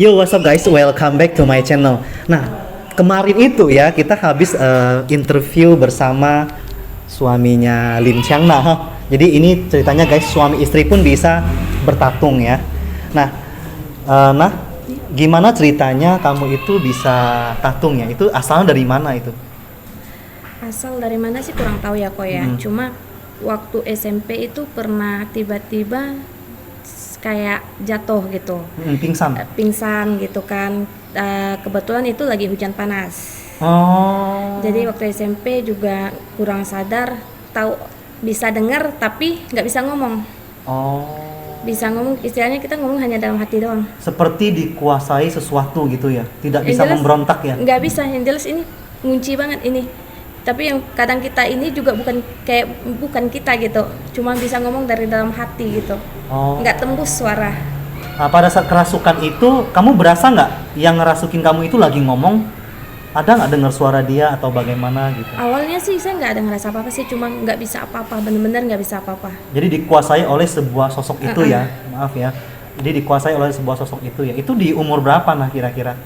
Yo, what's up guys? Welcome back to my channel. Nah, kemarin itu ya kita habis interview bersama suaminya Lim Chiang Na. Jadi ini ceritanya guys, suami istri pun bisa bertatung ya. Nah, gimana ceritanya kamu itu bisa tatung ya? Itu asalnya dari mana itu? Asal dari mana sih kurang tahu ya kok ya. Cuma waktu SMP itu pernah tiba-tiba kayak jatuh gitu. Pingsan gitu kan. Kebetulan itu lagi hujan panas. Oh. Jadi waktu SMP juga kurang sadar, tahu bisa dengar tapi nggak bisa ngomong. Oh. Bisa ngomong, istilahnya kita ngomong hanya dalam hati doang. Seperti dikuasai sesuatu gitu ya. Tidak bisa Yang jelas, memberontak ya. Nggak bisa, yang jelas ini ngunci banget ini. Tapi yang kadang kita ini juga bukan kita gitu, cuma bisa ngomong dari dalam hati gitu. Nggak tembus suara. Nah, pada saat kerasukan itu kamu berasa nggak yang ngerasukin kamu itu lagi ngomong? Ada nggak dengar suara dia atau bagaimana gitu? Awalnya sih saya nggak ada ngerasa apa-apa sih, cuma nggak bisa apa-apa, bener-bener nggak bisa apa-apa. Jadi dikuasai oleh sebuah sosok itu ya, maaf ya. Jadi dikuasai oleh sebuah sosok itu ya. Itu di umur berapa nah kira-kira?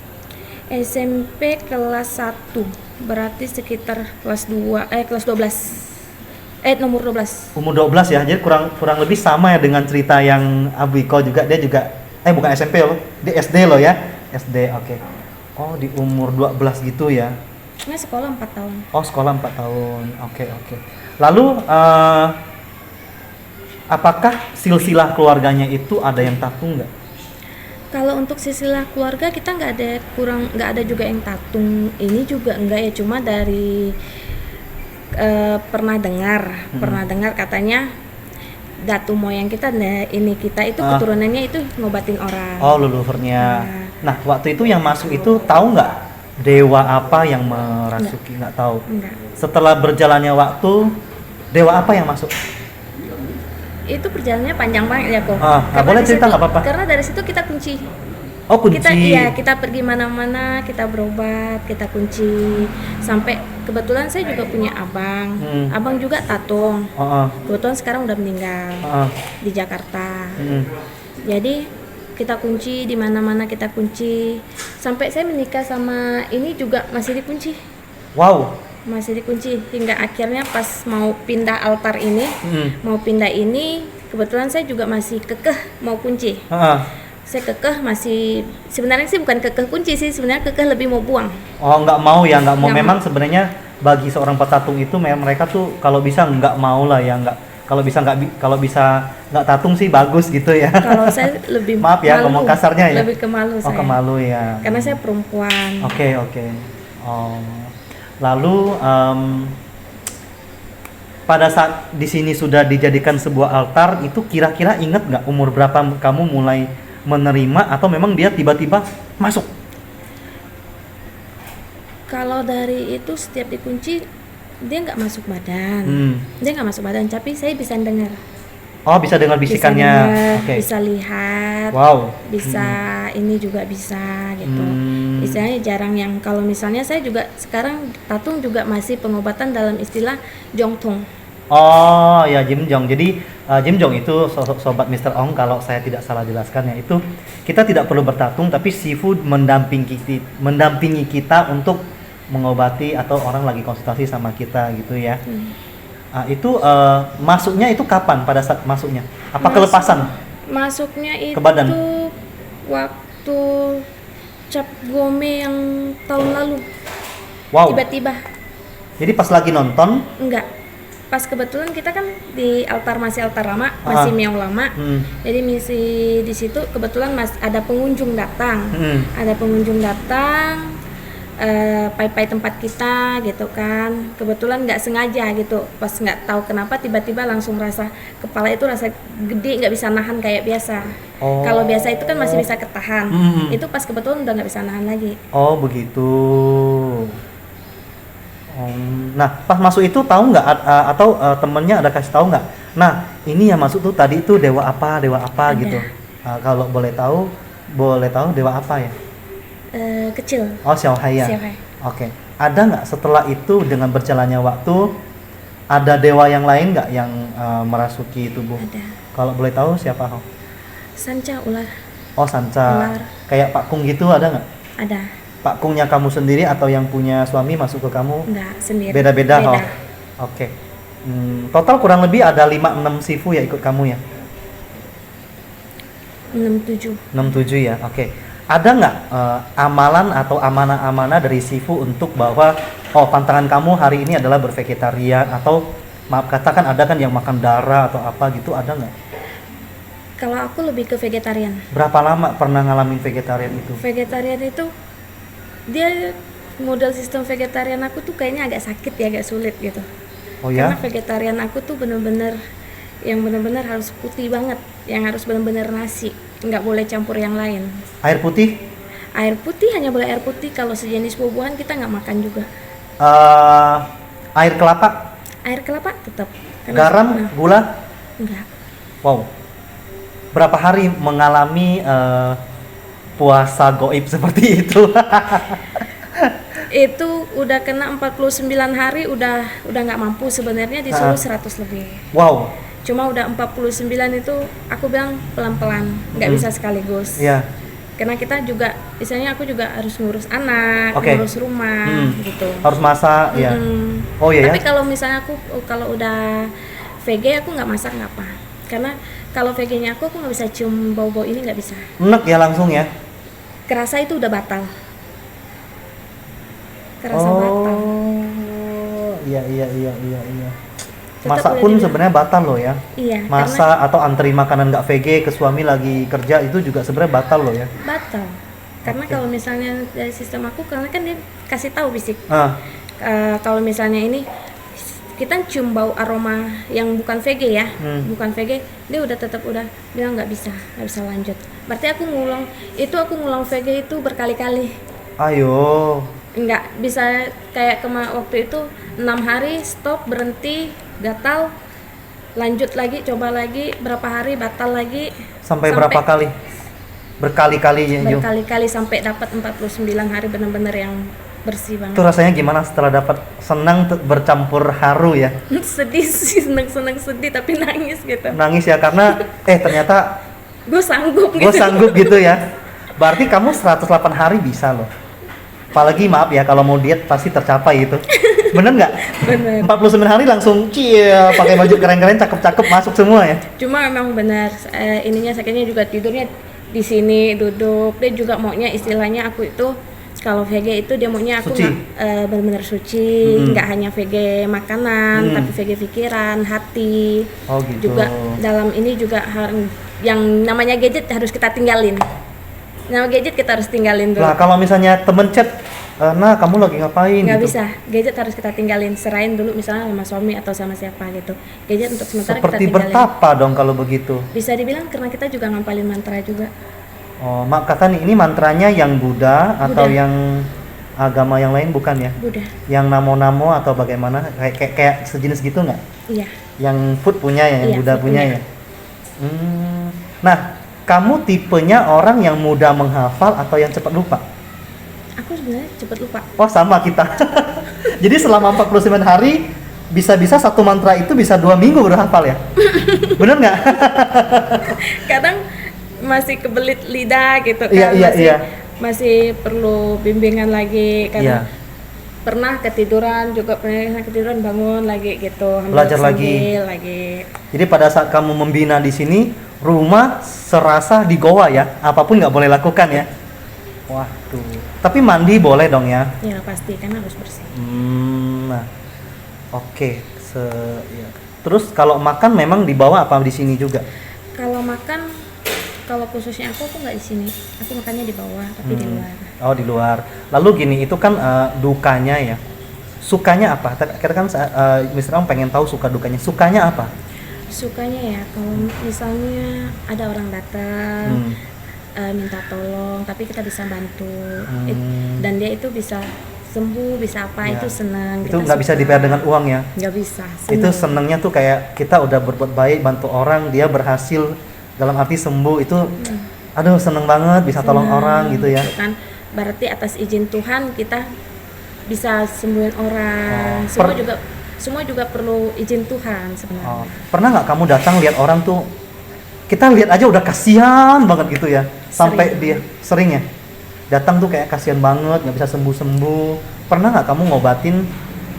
SMP kelas 1, berarti sekitar kelas 12. Nomor 12. Umur 12 ya, jadi kurang lebih sama ya dengan cerita yang Abu Iko juga, dia juga, bukan SMP loh, di SD loh ya, SD, oke. Oh, di umur 12 gitu ya. Nah, sekolah 4 tahun. Oh, sekolah 4 tahun, oke. Lalu, apakah silsilah keluarganya itu ada yang tatung nggak? Kalau untuk silsilah keluarga kita nggak ada juga yang tatung. Ini juga enggak ya, cuma dari pernah dengar katanya datu moyang kita, ini kita itu keturunannya itu ngobatin orang. Oh, leluhurnya. Nah, waktu itu yang masuk itu tahu nggak dewa apa yang merasuki? Nggak tahu. Enggak. Setelah berjalannya waktu, dewa apa yang masuk? Itu perjalanannya panjang banget ya kok. Nggak boleh cerita, nggak apa-apa. Karena dari situ kita kunci. Oh, kunci. Kita pergi mana-mana, kita berobat, kita kunci. Sampai kebetulan saya juga punya abang. Abang juga tatung. Kebetulan sekarang udah meninggal di Jakarta. Jadi kita kunci di mana-mana, kita kunci. Sampai saya menikah sama ini juga masih dikunci. Wow. Masih dikunci hingga akhirnya pas mau pindah altar ini, kebetulan saya juga masih kekeh mau kunci. Saya kekeh masih, sebenarnya sih bukan kekeh kunci sih, sebenarnya kekeh lebih mau buang. Oh, nggak mau ya, nggak mau. Memang sebenarnya bagi seorang petatung itu mereka tuh kalau bisa nggak mau lah ya, nggak. Kalau bisa nggak tatung sih bagus gitu ya. Kalau saya lebih maaf ya ngomong kasarnya ya. Lebih ke malu saya. Ke malu ya. Karena saya perempuan. Oke. Oh. Lalu pada saat di sini sudah dijadikan sebuah altar, itu kira-kira ingat nggak umur berapa kamu mulai menerima atau memang dia tiba-tiba masuk? Kalau dari itu setiap dikunci dia nggak masuk badan, tapi saya bisa dengar. Oh, bisa dengar bisikannya. Bisa lihat. Wow. Bisa ini juga bisa gitu. Istilahnya jarang yang, kalau misalnya saya juga sekarang tatung juga masih pengobatan dalam istilah jongtung. Oh ya, Jim Jong. Jadi Jim Jong itu sobat Mr. Ong, kalau saya tidak salah jelaskan ya, itu kita tidak perlu bertatung tapi Sifu mendampingi kita untuk mengobati atau orang lagi konsultasi sama kita gitu ya. Itu masuknya itu kapan pada saat masuknya? Apa kelepasan? Masuknya itu ke badan? Waktu cap gome yang tahun lalu. Wow. Tiba-tiba. Jadi pas lagi nonton? Enggak. Pas kebetulan kita kan di masih altar lama, masih miao lama. Jadi misi di situ kebetulan ada pengunjung datang. Pai-pai tempat kita gitu kan, kebetulan nggak sengaja gitu, pas nggak tahu kenapa tiba-tiba langsung rasa kepala itu rasa gede, nggak bisa nahan kayak biasa. Kalau biasa itu kan masih bisa ketahan, itu pas kebetulan udah nggak bisa nahan lagi. Oh begitu. Nah pas masuk itu tahu nggak atau temennya ada kasih tahu nggak? Nah ini yang masuk tuh tadi itu dewa apa Ada. Gitu. Kalau boleh tahu dewa apa ya? Kecil. Oh, Xiao Hai ya. Oke. Ada nggak setelah itu dengan berjalannya waktu ada dewa yang lain nggak yang merasuki tubuh? Ada. Kalau boleh tahu siapa? Sanca ular. Oh, sanca. Ular. Kayak Pak Kung gitu ada nggak? Ada. Pak Kungnya kamu sendiri atau yang punya suami masuk ke kamu? Enggak, sendiri. Beda-beda. Beda. Oh. Oke. Total kurang lebih ada 5-6 sifu ya ikut kamu ya? 67. 67 ya, oke. Ada nggak amalan atau amanah-amanah dari sifu untuk bahwa pantangan kamu hari ini adalah bervegetarian atau maaf katakan ada kan yang makan darah atau apa gitu, ada nggak? Kalau aku lebih ke vegetarian. Berapa lama pernah ngalamin vegetarian itu? Vegetarian itu dia model sistem vegetarian aku tuh kayaknya agak sakit ya, agak sulit gitu. Oh ya? Karena vegetarian aku tuh bener-bener yang bener-bener harus putih banget, yang harus bener-bener nasi, nggak boleh campur yang lain. Air putih? Air putih hanya boleh air putih, kalau sejenis buah-buahan kita nggak makan juga. Air kelapa? Air kelapa tetap. Garam? Gula? Enggak. Wow. Berapa hari mengalami puasa goib seperti itu? Itu udah kena 49 hari udah nggak mampu sebenarnya, disuruh 100 lebih. Wow. Cuma udah 49 itu aku bilang pelan-pelan, nggak bisa sekaligus. Iya. Karena kita juga, misalnya aku juga harus ngurus anak, Oke. ngurus rumah gitu. Harus masak ya. Oh iya Tapi ya. kalau misalnya kalau udah VG aku nggak masak nggak apa. Karena kalau VG-nya aku nggak bisa cium bau-bau ini, nggak bisa. Enek ya langsung ya. Kerasa itu udah batal. Kerasa batal. Iya. Tetap Masak udah pun dibilang. sebenarnya batal loh ya. Iya. Masak atau antri makanan nggak VG ke suami lagi kerja itu juga sebenarnya batal loh ya. Karena batal. Karena kalau misalnya dari sistem aku, karena kan dia kasih tahu bisik. Ah, Kalau misalnya ini kita cium bau aroma yang bukan VG ya, bukan VG, dia udah tetap udah bilang nggak bisa lanjut. Berarti aku ngulang VG itu berkali-kali. ayo. Nggak bisa kayak waktu itu 6 hari stop, berhenti, gatal, lanjut lagi, coba lagi, berapa hari batal lagi. Sampai berapa kali? Berkali-kali ya, Jo? Berkali-kali sampai dapat 49 hari benar-benar yang bersih banget. Itu rasanya gimana setelah dapat? Senang bercampur haru ya? Sedih sih, seneng sedih tapi nangis gitu. Nangis ya karena ternyata Gue sanggup gue gitu. sanggup gitu ya. Berarti kamu 108 hari bisa loh. Apalagi maaf ya kalau mau diet pasti tercapai itu. Bener nggak? Bener. 49 hari langsung pakai baju keren-keren cakep-cakep masuk semua ya. Cuma memang benar ininya sakitnya juga tidurnya di sini duduk. Dia juga maunya istilahnya aku itu kalau VG itu dia maunya aku Suci. benar-benar suci, nggak hanya VG makanan tapi VG pikiran, hati. Oh gitu. Juga dalam ini juga yang namanya gadget harus kita tinggalin. Nama gadget kita harus tinggalin dulu. Lah kalau misalnya temen chat, nah kamu lagi ngapain Nggak gitu. bisa, gadget harus kita tinggalin, serahin dulu misalnya sama suami atau sama siapa gitu. Gadget untuk sementara Seperti kita tinggalin. bertapa dong kalau begitu. Bisa dibilang karena kita juga ngapalin mantra juga. Oh, maaf kata nih, ini mantranya yang Buddha atau Buddha. yang agama yang lain bukan ya? Udah, Yang namo-namo atau bagaimana? Kayak sejenis gitu nggak? iya. Yang food punya ya, yang Iya, Buddha food punya punya. ya. Nah, kamu tipenya orang yang mudah menghafal atau yang cepat lupa? Aku sebenarnya cepet lupa. Oh sama kita. Jadi selama 49 hari bisa-bisa satu mantra itu bisa 2 minggu baru hafal ya? Bener nggak? Kadang masih kebelit lidah gitu kan. Iya. Masih perlu bimbingan lagi karena Iya. pernah ketiduran bangun lagi gitu. Belajar sambil lagi. Jadi pada saat kamu membina di sini, rumah serasa di goa ya, apapun nggak boleh lakukan ya. Wah tuh. Tapi mandi boleh dong ya. Ya pasti kan harus bersih. Nah, oke. Ya. Terus kalau makan memang dibawa apa di sini juga? Kalau makan, kalau khususnya aku nggak di sini. Aku makannya di bawah tapi di luar. Oh di luar. Lalu gini, itu kan dukanya ya. Sukanya apa? Kita kan misalnya pengen tahu suka dukanya. Sukanya apa? Sukanya ya kalau misalnya ada orang datang minta tolong tapi kita bisa bantu dan dia itu bisa sembuh, bisa apa, Ya. itu senang. Itu nggak bisa dibayar dengan uang ya. Nggak bisa. Itu senangnya tuh kayak kita udah berbuat baik, bantu orang, dia berhasil dalam arti sembuh itu. Aduh seneng banget bisa tolong orang gitu ya. Kan berarti atas izin Tuhan kita bisa sembuhin orang. Oh, Semua juga perlu izin Tuhan sebenarnya. Pernah nggak kamu datang lihat orang tuh kita lihat aja udah kasihan banget gitu ya. Sampai dia sering ya datang tuh kayak kasihan banget, nggak bisa sembuh-sembuh. Pernah nggak kamu ngobatin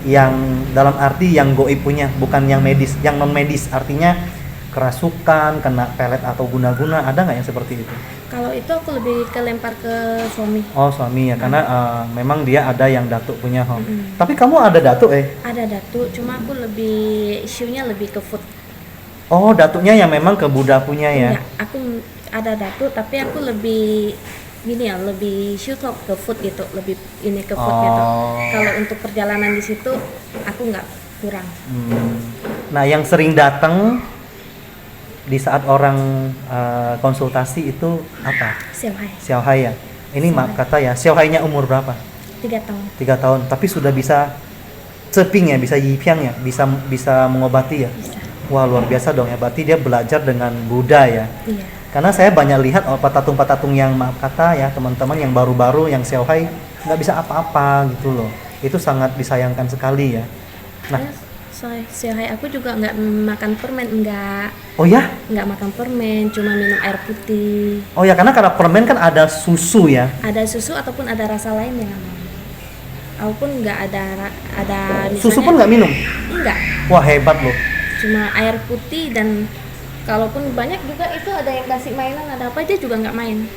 yang dalam arti yang goib punya, bukan yang medis, yang non medis, artinya kerasukan, kena pelet atau guna-guna, ada nggak yang seperti itu? Kalau itu aku lebih kelempar ke suami. Oh suami ya, karena memang dia ada yang datuk punya. Tapi kamu ada datuk Ada datuk, cuma aku lebih isunya lebih ke food. Oh datuknya yang memang ke Buddha punya ya? Enggak, aku ada datuk tapi aku lebih gini ya, lebih shoot ke food gitu, lebih ini ke food gitu. Kalau untuk perjalanan di situ aku nggak kurang. Nah yang sering datang di saat orang konsultasi itu apa? Xiaohai ya. Ini maaf kata ya, Xiaohai-nya umur berapa? 3 tahun. 3 tahun, tapi sudah bisa ceping ya, bisa yipiang ya, bisa mengobati ya. Bisa. Wah luar biasa dong ya, berarti dia belajar dengan Buddha ya. Iya. Karena saya banyak lihat petatung-petatung yang maaf kata ya teman-teman yang baru-baru yang Xiaohai nggak bisa apa-apa gitu loh. Itu sangat disayangkan sekali ya. Nah, Xiaohai aku juga nggak makan permen, enggak. Oh ya? Nggak makan permen, cuma minum air putih. Oh ya, karena permen kan ada susu ya. Ada susu ataupun ada rasa lain yang aku pun nggak ada misalnya, susu pun nggak minum? Enggak. Wah hebat loh. Cuma air putih, dan kalaupun banyak juga itu ada yang kasih mainan, ada apa dia juga nggak main.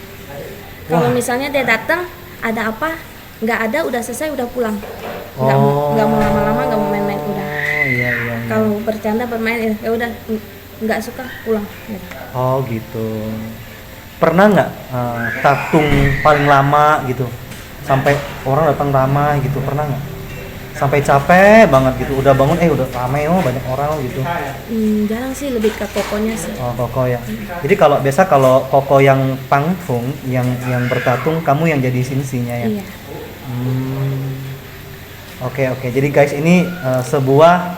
Kalau misalnya dia datang ada apa, nggak ada, udah selesai, udah pulang. Nggak mau lama-lama, nggak mau main-main, udah. Iya. Kalau bercanda bermain ya udah, nggak suka pulang. Gitu. Oh gitu. Pernah nggak tatung paling lama gitu? Sampai orang datang ramah gitu, pernah nggak? Sampai capek banget gitu, udah bangun udah ramai banyak orang gitu. Jarang sih, lebih ke kokonya sih. Oh koko ya. Jadi kalau koko yang pangfung yang bertatung, kamu yang jadi sinsinya ya. Iya. Oke. Jadi guys ini sebuah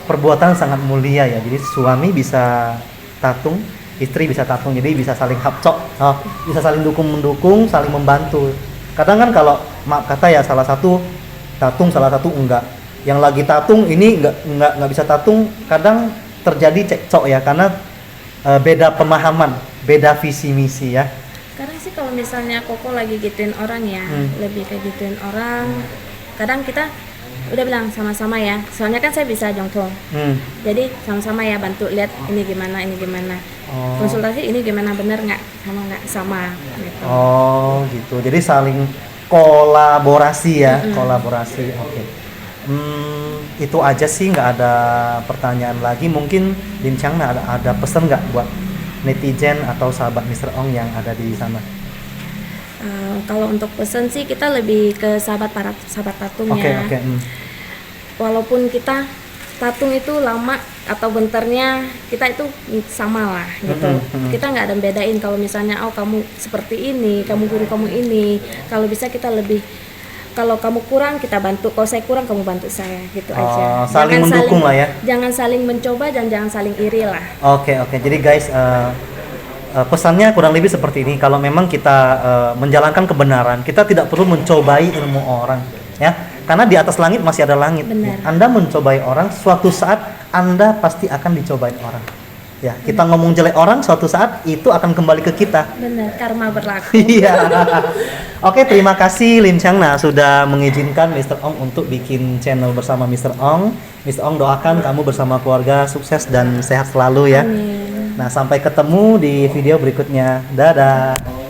perbuatan sangat mulia ya. Jadi suami bisa tatung, istri bisa tatung. Jadi bisa saling hapcok, bisa saling dukung-mendukung, saling membantu. Kadang kan kalau maaf kata ya salah satu tatung, salah satu enggak. Yang lagi tatung ini enggak bisa tatung, kadang terjadi cekcok ya karena beda pemahaman, beda visi misi ya. Kadang sih kalau misalnya Koko lagi gituin orang ya, lebih kayak gituin orang. Kadang kita udah bilang sama-sama ya. Soalnya kan saya bisa jongtong. Jadi sama-sama ya, bantu lihat ini gimana. Konsultasi ini gimana, bener nggak sama gitu. Oh gitu. Jadi saling kolaborasi ya, kolaborasi. Oke. Itu aja sih, nggak ada pertanyaan lagi. Mungkin Lim Changna ada pesan nggak buat netizen atau sahabat Mr. Ong yang ada di sana? Kalau untuk pesan sih kita lebih ke sahabat tatung ya. Oke. Walaupun kita tatung itu lama atau bentarnya, kita itu sama lah gitu. Kita nggak ada bedain kalau misalnya kamu seperti ini, kamu guru kamu ini. Kalau bisa kita lebih, kalau kamu kurang kita bantu, kalau saya kurang kamu bantu saya gitu aja. Saling mendukung lah ya. Jangan saling mencoba dan jangan saling iri lah. Oke. Jadi guys pesannya kurang lebih seperti ini. Kalau memang kita menjalankan kebenaran, kita tidak perlu mencobai ilmu orang ya. Karena di atas langit masih ada langit. Benar. Anda mencobai orang, suatu saat Anda pasti akan dicobain orang. Ya, kita ngomong jelek orang, suatu saat itu akan kembali ke kita. Benar, karma berlaku. Iya. Oke, terima kasih Lim Changna sudah mengizinkan Mr. Ong untuk bikin channel bersama Mr. Ong. Mr. Ong doakan kamu bersama keluarga sukses dan sehat selalu ya. Amin. Nah, sampai ketemu di video berikutnya. Dadah.